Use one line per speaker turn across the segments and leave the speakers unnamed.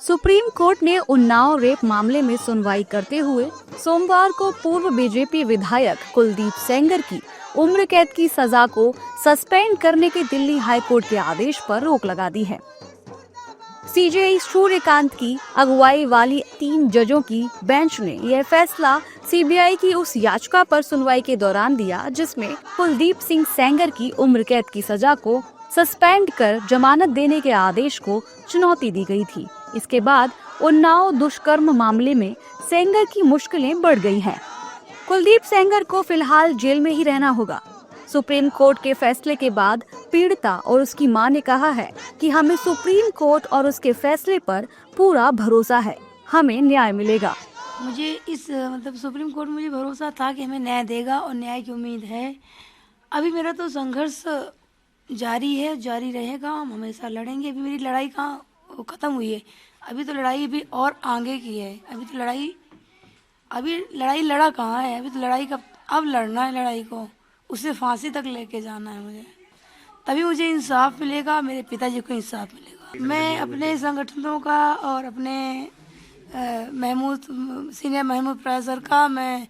Supreme court ने Unnao rape मामले में सुनवाई करते हुए सोमवार को पूर्व बीजेपी विधायक कुलदीप सेंगर की उम्र कैद की सजा को सस्पेंड करने के दिल्ली हाई कोर्ट के आदेश पर रोक लगा दी है। सीजेआई सूर्यकांत की अगुवाई वाली 3 जजों की बेंच ने यह फैसला सीबीआई की उस याचिका पर सुनवाई के दौरान दिया जिसमें कुलदीप सिंह सेंगर की उम्र कैद की सजा को सस्पेंड कर जमानत देने के आदेश को चुनौती दी गई थी। इसके बाद उन्नाव दुष्कर्म मामले में सेंगर की मुश्किलें बढ़ गई हैं। कुलदीप सेंगर को फिलहाल जेल में ही रहना होगा। सुप्रीम कोर्ट के फैसले के बाद पीड़िता और उसकी मां ने कहा है कि हमें सुप्रीम कोर्ट और उसके फैसले पर पूरा भरोसा है, हमें न्याय मिलेगा।
मुझे इस सुप्रीम कोर्ट मुझे भरोसा था कि हमें न्याय देगा और न्याय की उम्मीद है। अभी मेरा तो संघर्ष जारी है, जारी रहेगा। हम हमेशा लड़ेंगे। अभी मेरी लड़ाई कहाँ ख़त्म हुई है, अभी तो लड़ाई भी और आगे की है। अभी लड़ाई लड़ा कहाँ है, अभी तो लड़ाई का अब लड़ना है, लड़ाई को उसे फांसी तक लेके जाना है मुझे, तभी मुझे इंसाफ मिलेगा, मेरे पिताजी को इंसाफ मिलेगा। मैं अपने संगठनों का और अपने सीनियर महमूद प्रोफेसर का मैं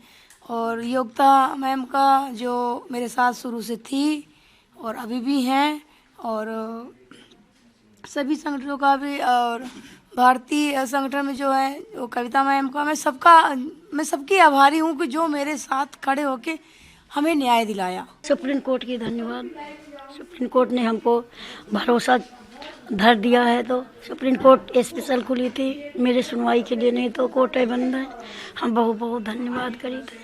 और योग्यता मैम का जो मेरे साथ शुरू से थी और अभी भी हैं, और सभी संगठनों का भी, और भारतीय संगठन में जो है वो कविता मैम का, मैं सबकी आभारी हूँ कि जो मेरे साथ खड़े होके हमें न्याय दिलाया।
सुप्रीम कोर्ट की धन्यवाद। सुप्रीम कोर्ट ने हमको भरोसा धर दिया है, तो सुप्रीम कोर्ट स्पेशल खुली थी मेरे सुनवाई के लिए, नहीं तो कोर्ट बंद है। हम बहुत बहुत धन्यवाद करी थे,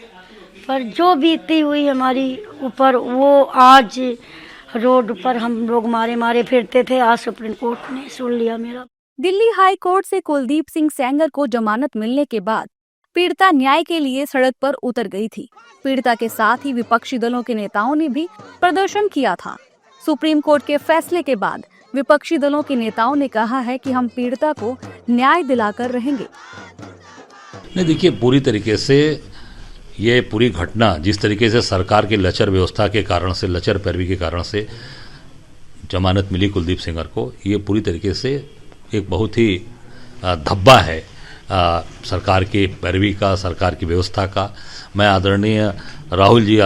पर जो बीती हुई हमारी ऊपर वो आज रोड पर हम लोग मारे फिरते थे, आज सुप्रीम कोर्ट ने सुन लिया मेरा।
दिल्ली हाई कोर्ट से कुलदीप सिंह सेंगर को जमानत मिलने के बाद पीड़िता न्याय के लिए सड़क पर उतर गई थी। पीड़िता के साथ ही विपक्षी दलों के नेताओं ने भी प्रदर्शन किया था। सुप्रीम कोर्ट के फैसले के बाद विपक्षी दलों के नेताओं ने कहा है कि हम पीड़िता को न्याय दिलाकर रहेंगे।
नहीं, देखिए, पूरी तरीके से ये पूरी घटना जिस तरीके से सरकार की लचर व्यवस्था के कारण से, लचर पैरवी के कारण से जमानत मिली कुलदीप सेंगर को, ये पूरी तरीके से एक बहुत ही धब्बा है सरकार की पैरवी का, सरकार की व्यवस्था का। मैं आदरणीय राहुल जी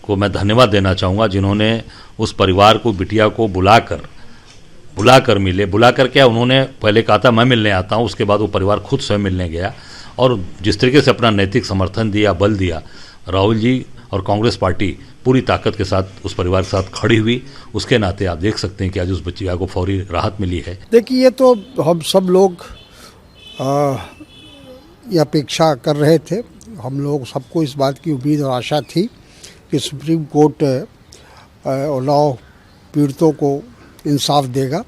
को मैं धन्यवाद देना चाहूँगा, जिन्होंने उस परिवार को, बिटिया को बुलाकर मिले। बुलाकर क्या, उन्होंने पहले कहा था मैं मिलने आता हूँ, उसके बाद वो परिवार खुद स्वयं मिलने गया और जिस तरीके से अपना नैतिक समर्थन दिया, बल दिया, राहुल जी और कांग्रेस पार्टी पूरी ताकत के साथ उस परिवार के साथ खड़ी हुई। उसके नाते आप देख सकते हैं कि आज उस बच्चिया को फौरी राहत मिली है।
देखिए, ये तो हम सब लोग ये अपेक्षा कर रहे थे। हम लोग सबको इस बात की उम्मीद और आशा थी कि सुप्रीम कोर्ट उन्नाव पीड़ितों को इंसाफ देगा।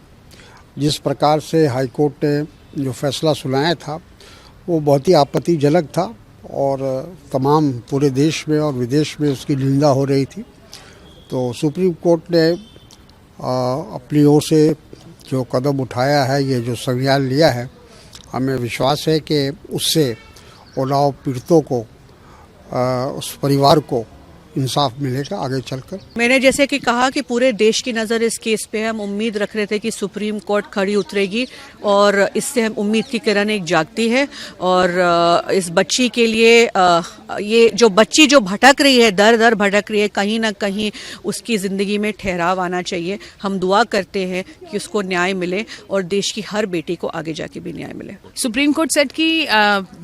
जिस प्रकार से हाई कोर्ट ने जो फैसला सुनाया था वो बहुत ही आपत्तिजनक था और तमाम पूरे देश में और विदेश में उसकी निंदा हो रही थी। तो सुप्रीम कोर्ट ने अपनी ओर से जो कदम उठाया है, ये जो संज्ञान लिया है, हमें विश्वास है कि उससे उन्नाव पीड़ितों को, उस परिवार को इंसाफ मिलेगा आगे चलकर।
मैंने जैसे कि कहा कि पूरे देश की नज़र इस केस पे है। हम उम्मीद रख रहे थे कि सुप्रीम कोर्ट खड़ी उतरेगी और इससे हम उम्मीद की किरण एक जागती है। और इस बच्ची के लिए ये जो बच्ची जो भटक रही है, दर दर भटक रही है, कहीं ना कहीं उसकी ज़िंदगी में ठहराव आना चाहिए। हम दुआ करते हैं कि उसको न्याय मिले और देश की हर बेटी को आगे जाके भी न्याय मिले।
सुप्रीम कोर्ट सेड कि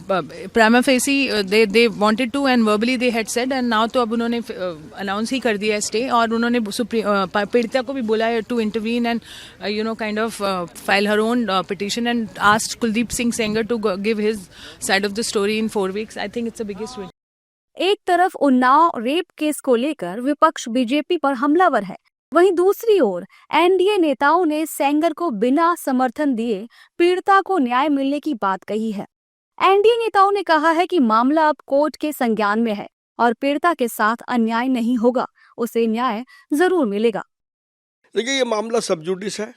prima facie they wanted to and verbally they had said, and now तो अब उन्होंने अनाउंस ही कर दिया है स्टे, और उन्होंने पीड़िता को भी बोला है to intervene and kind of file her own petition and asked Kuldeep Singh Sengar to give his side of the story in 4 weeks. I think it's the biggest win.
एक तरफ उन्नाव रेप केस को लेकर विपक्ष बीजेपी पर हमलावर है, वहीं दूसरी ओर एनडीए नेताओं ने सेंगर को बिना समर्थन दिए पीड़िता को न्याय मिलने की बात कही है। एनडीए नेताओं ने कहा है कि मामला अब कोर्ट के संज्ञान में है और पीड़िता के साथ अन्याय नहीं होगा, उसे न्याय जरूर मिलेगा।
देखिए, ये मामला सब जुडिस है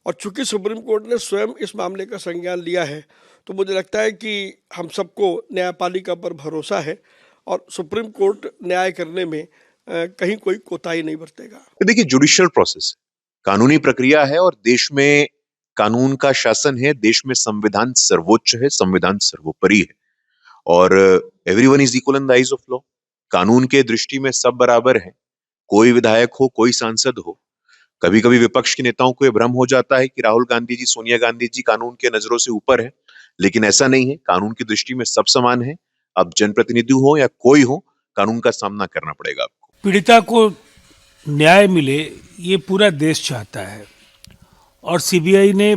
और चूंकि सुप्रीम कोर्ट ने स्वयं इस मामले का संज्ञान लिया है, तो मुझे लगता है कि हम सबको न्यायपालिका पर भरोसा है और सुप्रीम कोर्ट न्याय करने में कहीं कोई कोताही नहीं बरतेगा।
देखिए, जुडिशियल प्रोसेस कानूनी प्रक्रिया है और देश में कानून का शासन है, देश में संविधान सर्वोच्च है, संविधान सर्वोपरि है और everyone is equal in the eyes of law. कानून के दृष्टि में सब बराबर है, कोई विधायक हो, कोई सांसद हो। कभी कभी विपक्ष के नेताओं को यह भ्रम हो जाता है कि राहुल गांधी जी, सोनिया गांधी जी कानून के नजरों से ऊपर है, लेकिन ऐसा नहीं है। कानून की दृष्टि में सब समान है। अब जनप्रतिनिधि हो या कोई हो, कानून का सामना करना पड़ेगा आपको।
पीड़िता को न्याय मिले ये पूरा देश चाहता है और सीबीआई ने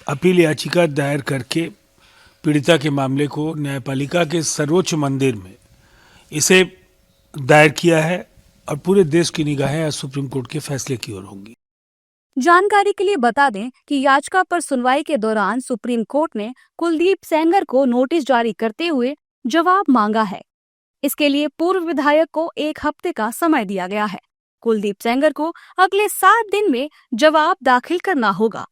अपील याचिका दायर करके पीड़िता के मामले को न्यायपालिका के सर्वोच्च मंदिर में इसे दायर किया है और पूरे देश की निगाहें आज सुप्रीम कोर्ट के फैसले की ओर होंगी।
जानकारी के लिए बता दें कि याचिका पर सुनवाई के दौरान सुप्रीम कोर्ट ने कुलदीप सेंगर को नोटिस जारी करते हुए जवाब मांगा है। इसके लिए पूर्व विधायक को 1 हफ्ते का समय दिया गया है। कुलदीप सेंगर को अगले 7 दिन में जवाब दाखिल करना होगा।